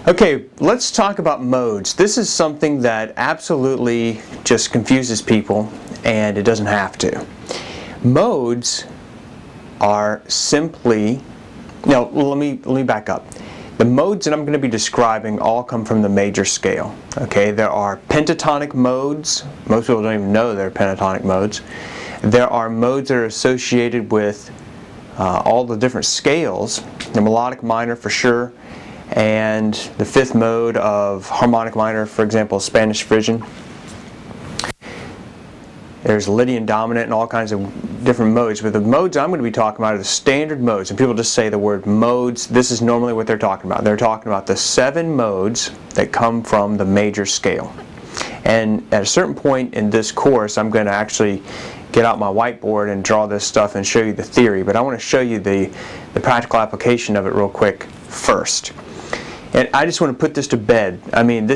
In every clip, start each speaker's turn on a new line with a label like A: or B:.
A: Okay, let's talk about modes. This is something that absolutely just confuses people, and it doesn't have to. Modes are simply, now let me back up. The modes that I'm going to be describing all come from the major scale. Okay, there are pentatonic modes. Most people don't even know they're pentatonic modes. There are modes that are associated with all the different scales. The melodic minor for sure, and the fifth mode of harmonic minor, for example, Spanish Phrygian. There's Lydian dominant and all kinds of different modes, but the modes I'm going to be talking about are the standard modes, and people just say the word modes. This is normally what they're talking about. They're talking about the 7 modes that come from the major scale. And at a certain point in this course, I'm going to actually get out my whiteboard and draw this stuff and show you the theory, but I want to show you the practical application of it real quick first. And I just want to put this to bed. I mean,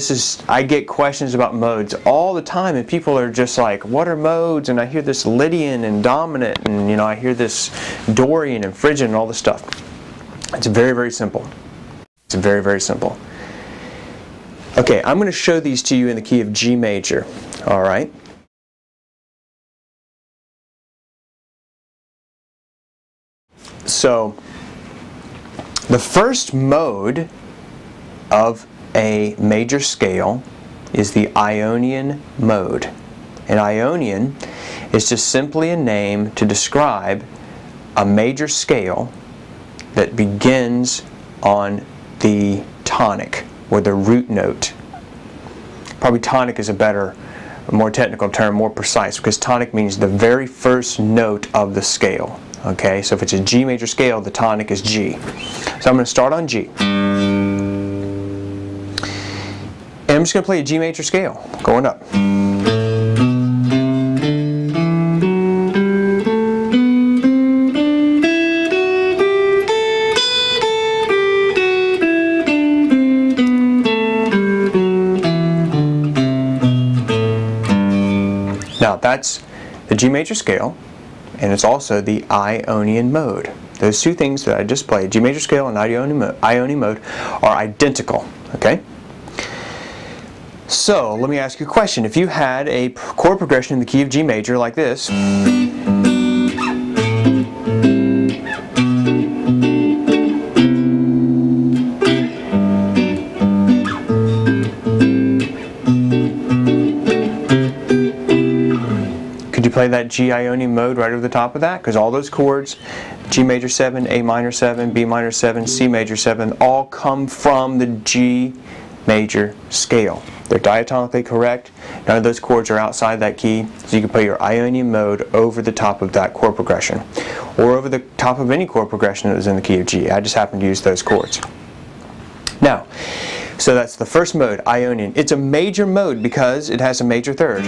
A: I get questions about modes all the time, and people are just like, what are modes? And I hear this Lydian and dominant, and I hear this Dorian and Phrygian and all this stuff. It's very, very simple. It's very, very simple. Okay, I'm going to show these to you in the key of G major. All right. So, the first mode of a major scale is the Ionian mode. An Ionian is just simply a name to describe a major scale that begins on the tonic or the root note. Probably tonic is a better, more technical term, more precise, because tonic means the very first note of the scale. Okay, so if it's a G major scale, the tonic is G. So I'm going to start on G. And I'm just going to play a G major scale, going up. Now that's the G major scale, and it's also the Ionian mode. Those two things that I just played, G major scale and Ionian mode, are identical. Okay? So, let me ask you a question. If you had a chord progression in the key of G major like this, could you play that G Ionian mode right over the top of that? Because all those chords, G major 7, A minor 7, B minor 7, C major 7, all come from the G major scale. They're diatonically correct. None of those chords are outside that key, so you can play your Ionian mode over the top of that chord progression, or over the top of any chord progression that is in the key of G. I just happen to use those chords. Now, so that's the first mode, Ionian. It's a major mode because it has a major third.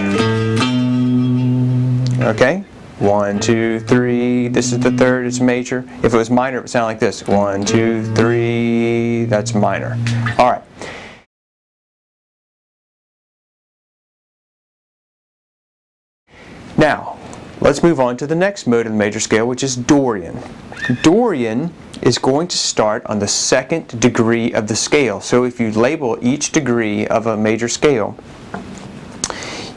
A: Okay? 1, 2, 3, this is the third, it's major. If it was minor, it would sound like this. 1, 2, 3, that's minor. Alright. Now, let's move on to the next mode of the major scale, which is Dorian. Dorian is going to start on the second degree of the scale. So if you label each degree of a major scale,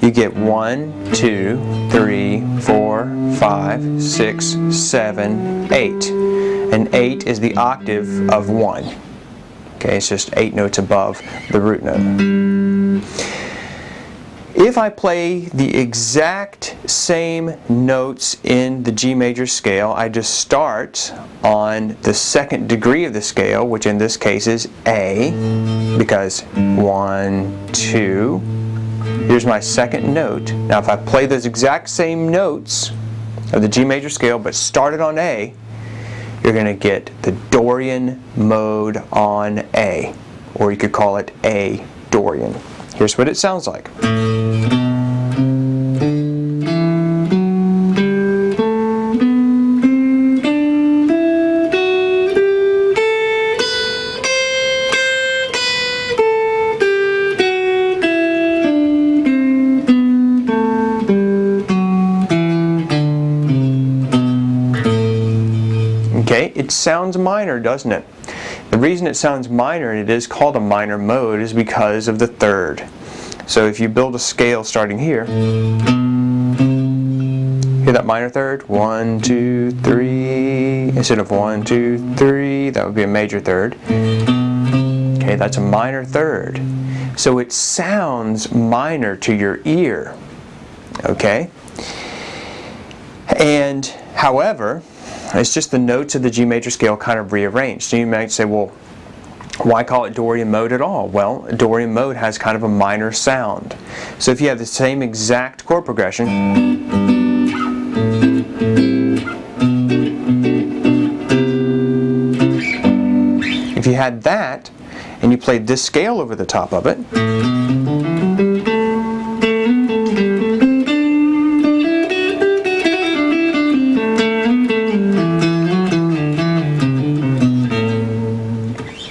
A: you get 1, 2, 3, 4, 5, 6, 7, 8. And 8 is the octave of 1. Okay, it's just 8 notes above the root note. If I play the exact same notes in the G major scale, I just start on the second degree of the scale, which in this case is A, because 1, 2, here's my second note. Now if I play those exact same notes of the G major scale but started on A, you're going to get the Dorian mode on A, or you could call it A Dorian. Here's what it sounds like. Okay, it sounds minor, doesn't it? The reason it sounds minor, and it is called a minor mode, is because of the third. So if you build a scale starting here, hear that minor third? 1, 2, 3. Instead of 1, 2, 3, that would be a major third. Okay, that's a minor third. So it sounds minor to your ear. Okay? And however, it's just the notes of the G major scale kind of rearranged. So you might say, well, why call it Dorian mode at all? Well, Dorian mode has kind of a minor sound. So if you have the same exact chord progression, if you had that and you played this scale over the top of it,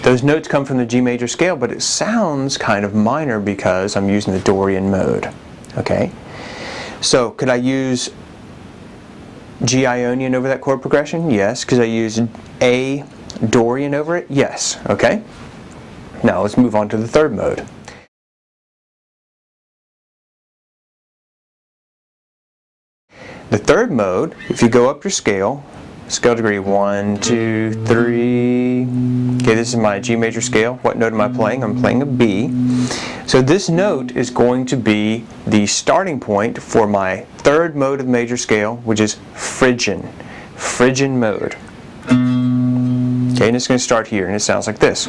A: those notes come from the G major scale, but it sounds kind of minor because I'm using the Dorian mode. Okay? So, could I use G Ionian over that chord progression? Yes. Could I use A Dorian over it? Yes. Okay? Now let's move on to the third mode. The third mode, if you go up your scale degree 1, 2, 3. Okay, this is my G major scale. What note am I playing? I'm playing a B. So this note is going to be the starting point for my third mode of major scale, which is Phrygian. Phrygian mode. Okay, and it's going to start here, and it sounds like this.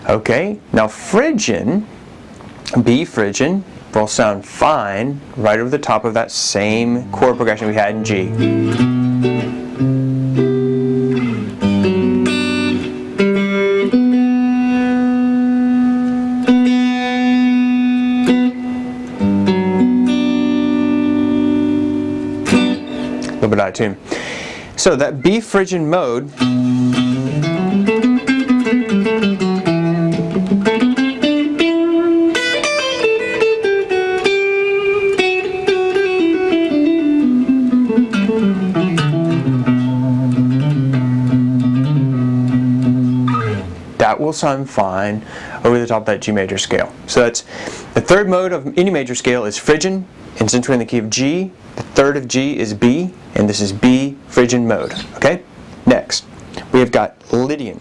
A: Okay, now Phrygian, B Phrygian, will sound fine right over the top of that same chord progression we had in G. A little bit out of tune. So that B Phrygian mode, that will sound fine over the top of that G major scale. So that's the third mode of any major scale is Phrygian, and since we're in the key of G, the third of G is B, and this is B Phrygian mode. Okay? Next, we have got Lydian.